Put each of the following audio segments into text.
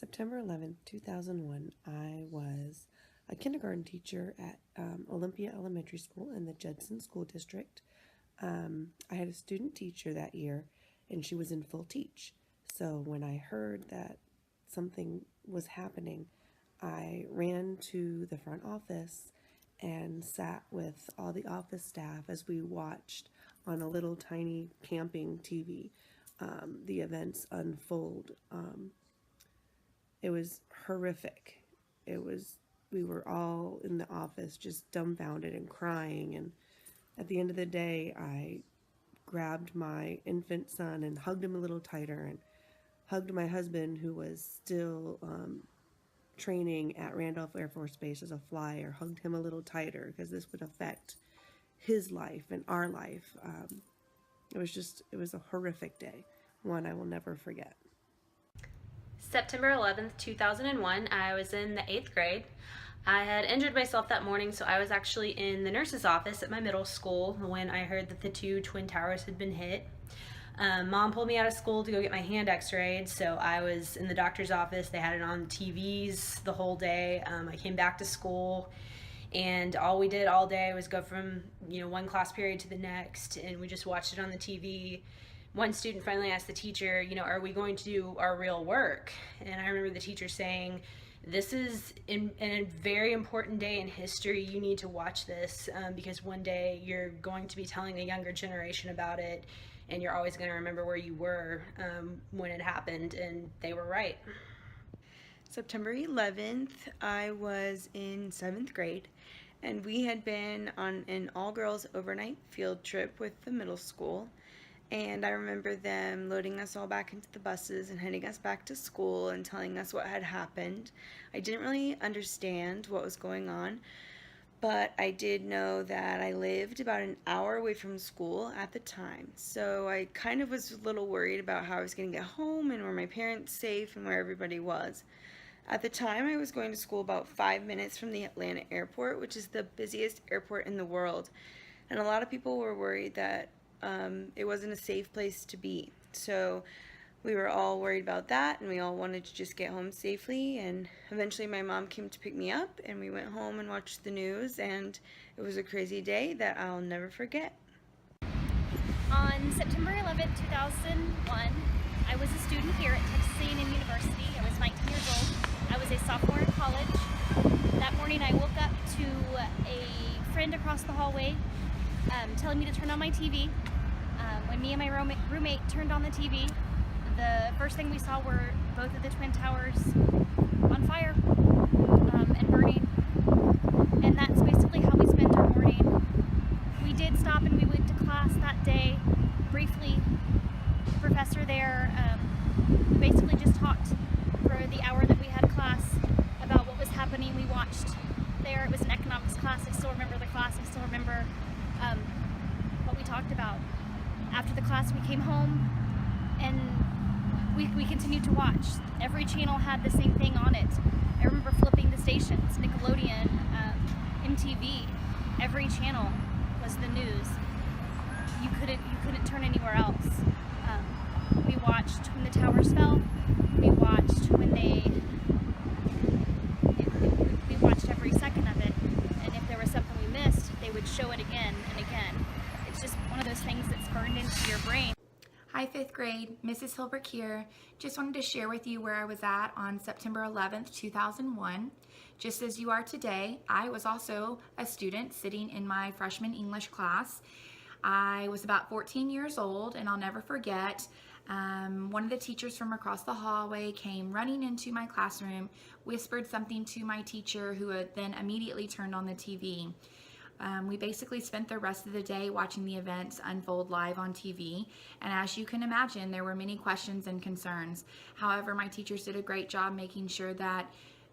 September 11th, 2001, I was a kindergarten teacher at Olympia Elementary School in the Judson School District. I had a student teacher that year, and she was in full teach. So when I heard that something was happening, I ran to the front office and sat with all the office staff as we watched on a little tiny camping TV the events unfold. It was horrific. We were all in the office just dumbfounded and crying. And at the end of the day, I grabbed my infant son and hugged him a little tighter, and hugged my husband, who was still training at Randolph Air Force Base as a flyer, hugged him a little tighter because this would affect his life and our life. It was a horrific day, one I will never forget. September 11th, 2001, I was in the 8th grade. I had injured myself that morning, so I was actually in the nurse's office at my middle school when I heard that the two twin towers had been hit. Mom pulled me out of school to go get my hand x-rayed, so I was in the doctor's office. They had it on TVs the whole day. I came back to school, and all we did all day was go from one class period to the next, and we just watched it on the TV. One student finally asked the teacher, are we going to do our real work? And I remember the teacher saying, this is a very important day in history. You need to watch this because one day you're going to be telling a younger generation about it, and you're always going to remember where you were when it happened, and they were right. September 11th, I was in 7th grade, and we had been on an all-girls overnight field trip with the middle school. And I remember them loading us all back into the buses and heading us back to school and telling us what had happened. I didn't really understand what was going on, but I did know that I lived about an hour away from school at the time. So I kind of was a little worried about how I was going to get home and were my parents safe and where everybody was. At the time, I was going to school about 5 minutes from the Atlanta airport, which is the busiest airport in the world. And a lot of people were worried that it wasn't a safe place to be. So we were all worried about that, and we all wanted to just get home safely. And eventually my mom came to pick me up, and we went home and watched the news, and it was a crazy day that I'll never forget. On September 11th, 2001, I was a student here at Texas A&M University. I was 19 years old. I was a sophomore in college. That morning I woke up to a friend across the hallway telling me to turn on my TV. When me and my roommate turned on the TV, the first thing we saw were both of the twin towers on fire and burning. And that's basically how we spent our morning. We did stop and we went to class that day briefly. The professor there basically just talked for the hour that we had class about what was happening. We watched there. It was an economics class. I still remember the class. I still remember what we talked about. After the class, we came home and we continued to watch. Every channel had the same thing on it. I remember flipping the stations, Nickelodeon, MTV. Every channel was the news. You couldn't turn anywhere else. We watched when the towers fell. We watched when we watched every second of it. And if there was something we missed, they would show it again and again. It's just one of those things that's burned into your brain. Hi 5th grade, Mrs. Hilbert here. Just wanted to share with you where I was at on September 11th, 2001. Just as you are today, I was also a student sitting in my freshman English class. I was about 14 years old, and I'll never forget, one of the teachers from across the hallway came running into my classroom, whispered something to my teacher, who had then immediately turned on the TV. We basically spent the rest of the day watching the events unfold live on TV, and as you can imagine, there were many questions and concerns. However, my teachers did a great job making sure that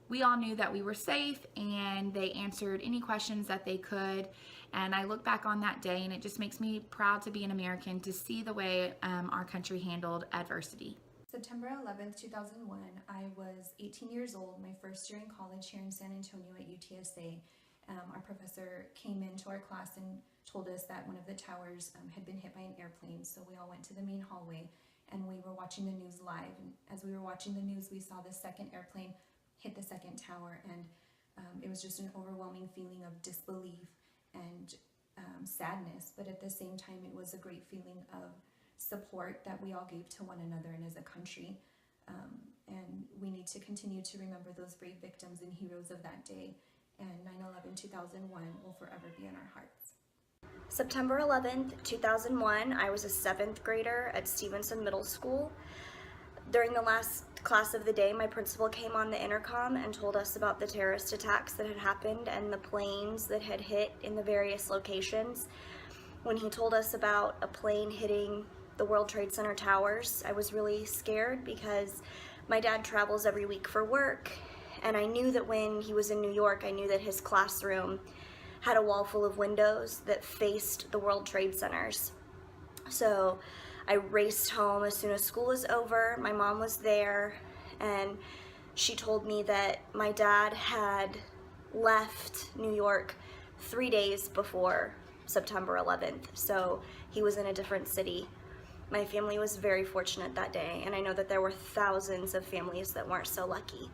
we all knew that we were safe, and they answered any questions that they could. And I look back on that day, and it just makes me proud to be an American, to see the way our country handled adversity. September 11th, 2001, I was 18 years old, my first year in college here in San Antonio at UTSA. Our professor came into our class and told us that one of the towers had been hit by an airplane, so we all went to the main hallway and we were watching the news live. And as we were watching the news, we saw the second airplane hit the second tower, and it was just an overwhelming feeling of disbelief and sadness, but at the same time it was a great feeling of support that we all gave to one another and as a country. And we need to continue to remember those brave victims and heroes of that day, and 9/11/2001 will forever be in our hearts. September 11th, 2001, I was a 7th grader at Stevenson Middle School. During the last class of the day, my principal came on the intercom and told us about the terrorist attacks that had happened and the planes that had hit in the various locations. When he told us about a plane hitting the World Trade Center towers, I was really scared because my dad travels every week for work, and I knew that when he was in New York, I knew that his classroom had a wall full of windows that faced the World Trade Centers. So I raced home as soon as school was over. My mom was there, and she told me that my dad had left New York 3 days before September 11th, so he was in a different city. My family was very fortunate that day, and I know that there were thousands of families that weren't so lucky.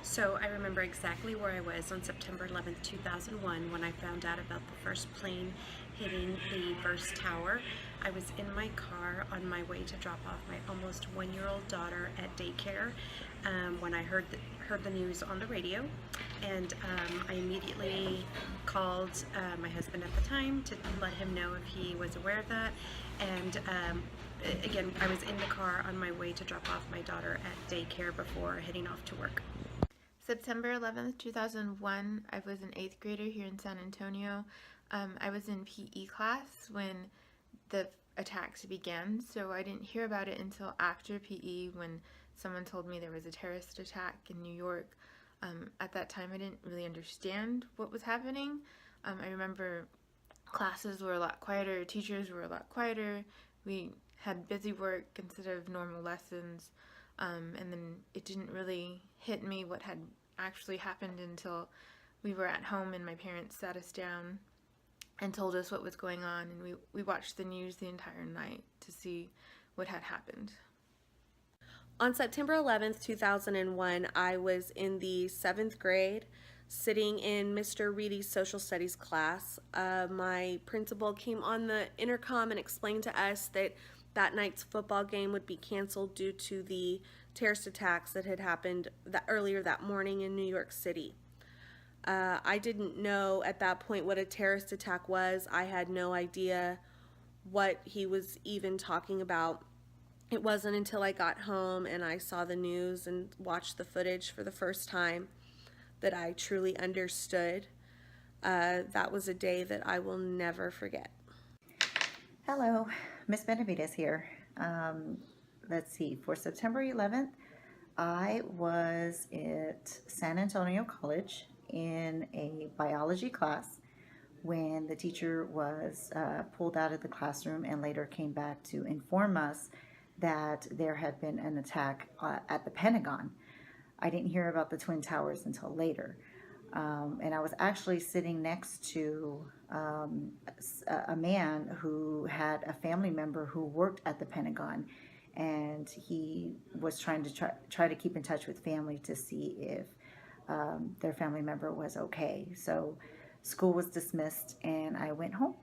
So I remember exactly where I was on September 11th, 2001 when I found out about the first plane hitting the first tower. I was in my car on my way to drop off my almost 1-year-old daughter at daycare when I heard the news on the radio, and I immediately called my husband at the time to let him know if he was aware of that. And again, I was in the car on my way to drop off my daughter at daycare before heading off to work. September 11th, 2001, I was an 8th grader here in San Antonio. I was in PE class when the attacks began, so I didn't hear about it until after PE when someone told me there was a terrorist attack in New York. At that time, I didn't really understand what was happening. I remember classes were a lot quieter, teachers were a lot quieter, we had busy work instead of normal lessons. And then it didn't really hit me what had actually happened until we were at home and my parents sat us down and told us what was going on, and we watched the news the entire night to see what had happened. On September 11th, 2001, I was in the 7th grade sitting in Mr. Reedy's social studies class. My principal came on the intercom and explained to us that night's football game would be canceled due to the terrorist attacks that had happened earlier that morning in New York City. I didn't know at that point what a terrorist attack was. I had no idea what he was even talking about. It wasn't until I got home and I saw the news and watched the footage for the first time that I truly understood. That was a day that I will never forget. Hello, Miss Benavides here. Let's see, for September 11th, I was at San Antonio College in a biology class when the teacher was pulled out of the classroom and later came back to inform us that there had been an attack at the Pentagon. I didn't hear about the Twin Towers until later. And I was actually sitting next to a man who had a family member who worked at the Pentagon, and he was trying to try to keep in touch with family to see if their family member was okay. So school was dismissed and I went home.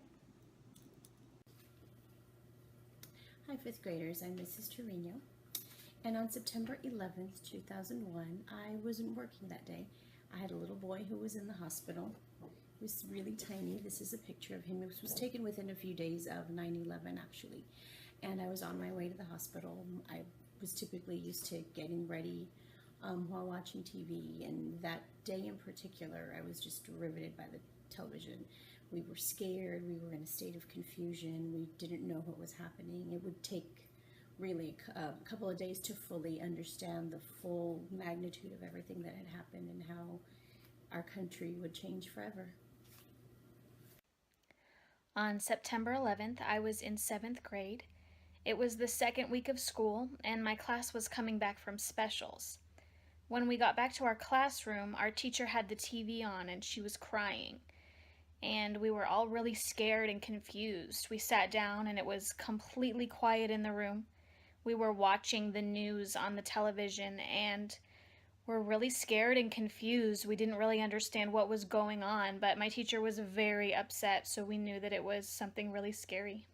Hi, 5th graders, I'm Mrs. Torino, and on September 11th, 2001, I wasn't working that day. I had a little boy who was in the hospital. He was really tiny. This is a picture of him. This was taken within a few days of 9/11, actually, and I was on my way to the hospital. I was typically used to getting ready while watching TV, and that day in particular, I was just riveted by the television. We were scared, we were in a state of confusion, we didn't know what was happening. It would take really a couple of days to fully understand the full magnitude of everything that had happened and how our country would change forever. On September 11th, I was in 7th grade. It was the second week of school, and my class was coming back from specials. When we got back to our classroom, our teacher had the TV on and she was crying. and we were all really scared and confused. We sat down and it was completely quiet in the room. We were watching the news on the television and we're really scared and confused. We didn't really understand what was going on, but my teacher was very upset, so we knew that it was something really scary.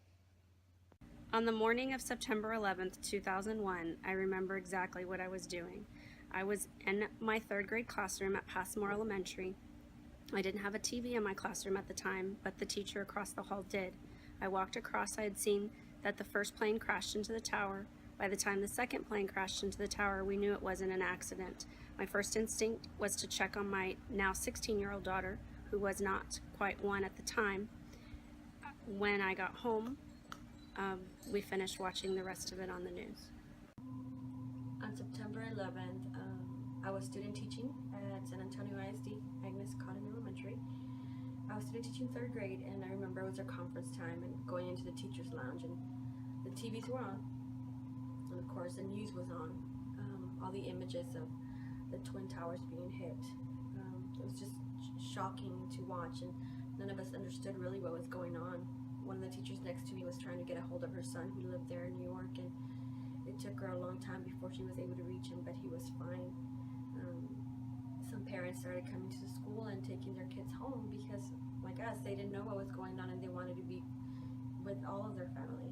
On the morning of September 11th, 2001, I remember exactly what I was doing. I was in my 3rd grade classroom at Passmore Elementary. I didn't have a TV in my classroom at the time, but the teacher across the hall did. I walked across. I had seen that the first plane crashed into the tower. By the time the second plane crashed into the tower, we knew it wasn't an accident. My first instinct was to check on my now 16-year-old daughter, who was not quite 1 at the time. When I got home, we finished watching the rest of it on the news. On September 11th, I was student teaching at San Antonio ISD, Agnes Cotton Elementary. I was student teaching 3rd grade, and I remember it was our conference time and going into the teacher's lounge, and the TVs were on, and of course the news was on. All the images of the Twin Towers being hit. It was just shocking to watch, and none of us understood really what was going on. One of the teachers next to me was trying to get a hold of her son who lived there in New York, and it took her a long time before she was able to reach him, but he was fine. Some parents started coming to the school and taking their kids home because, like us, they didn't know what was going on and they wanted to be with all of their family.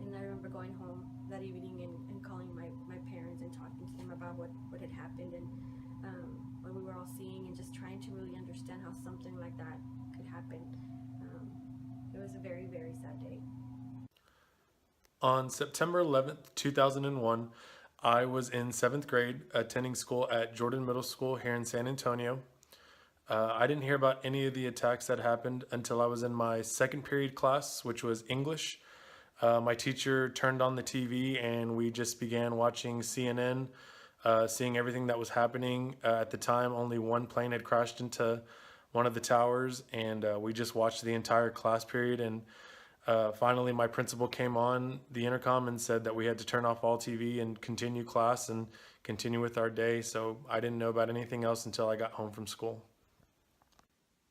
And I remember going home that evening and calling my parents and talking to them about what had happened and what we were all seeing, and just trying to really understand how something like that could happen. It was a very, very sad day. On September 11th, 2001, I was in 7th grade attending school at Jordan Middle School here in San Antonio. I didn't hear about any of the attacks that happened until I was in my 2nd period class, which was English. My teacher turned on the TV and we just began watching CNN, seeing everything that was happening. At the time, only 1 plane had crashed into one of the towers, and we just watched the entire class period. And finally, my principal came on the intercom and said that we had to turn off all TV and continue class and continue with our day. So I didn't know about anything else until I got home from school.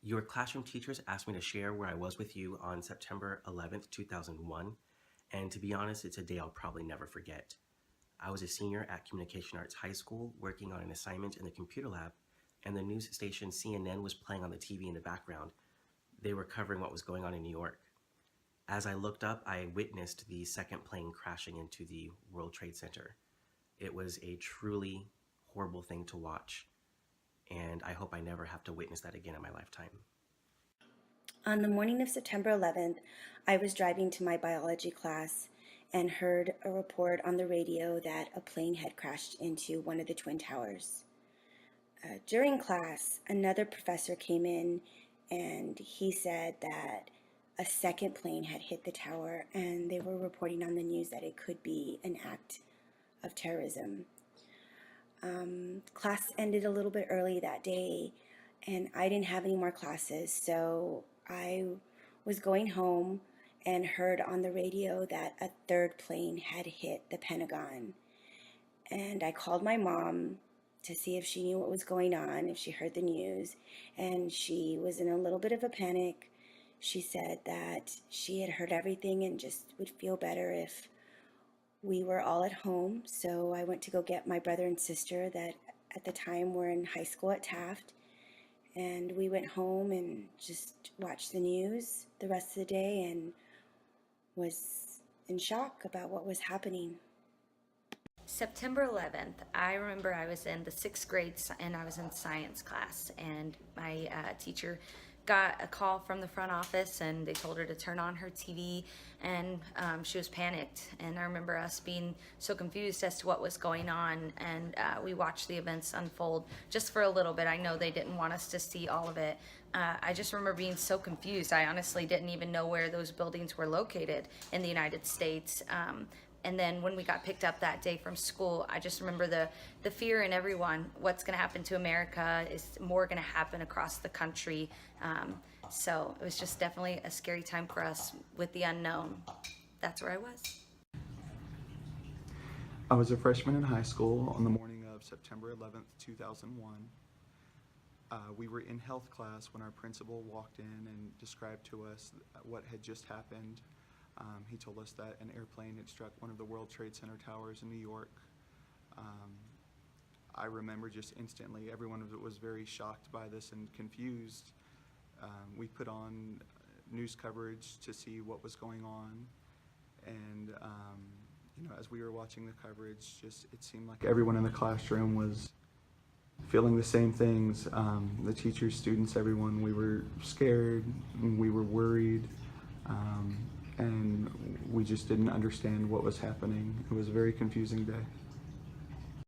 Your classroom teachers asked me to share where I was with you on September 11th, 2001. And to be honest, it's a day I'll probably never forget. I was a senior at Communication Arts High School working on an assignment in the computer lab, and the news station CNN was playing on the TV in the background. They were covering what was going on in New York. As I looked up, I witnessed the second plane crashing into the World Trade Center. It was a truly horrible thing to watch, and I hope I never have to witness that again in my lifetime. On the morning of September 11th, I was driving to my biology class and heard a report on the radio that a plane had crashed into one of the Twin Towers. During class, another professor came in and he said that a second plane had hit the tower, and they were reporting on the news that it could be an act of terrorism. Class ended a little bit early that day, and I didn't have any more classes, so I was going home and heard on the radio that a 3rd plane had hit the Pentagon. And I called my mom to see if she knew what was going on, if she heard the news, and she was in a little bit of a panic. She said that she had heard everything and just would feel better if we were all at home. So I went to go get my brother and sister that at the time were in high school at Taft. And we went home and just watched the news the rest of the day and was in shock about what was happening. September 11th, I remember I was in the 6th grade and I was in science class, and my teacher got a call from the front office and they told her to turn on her TV, and she was panicked. And I remember us being so confused as to what was going on, and we watched the events unfold just for a little bit. I know they didn't want us to see all of it. I just remember being so confused. I honestly didn't even know where those buildings were located in the United States. And then when we got picked up that day from school, I just remember the fear in everyone. What's going to happen to America? Is more going to happen across the country? So it was just definitely a scary time for us with the unknown. That's where I was. I was a freshman in high school on the morning of September 11th, 2001. We were in health class when our principal walked in and described to us what had just happened. He told us that an airplane had struck one of the World Trade Center towers in New York. I remember just instantly, everyone was very shocked by this and confused. We put on news coverage to see what was going on, and you know, as we were watching the coverage, it seemed like everyone in the classroom was feeling the same things. The teachers, students, everyone. We were scared, we were worried, and we just didn't understand what was happening. It was a very confusing day.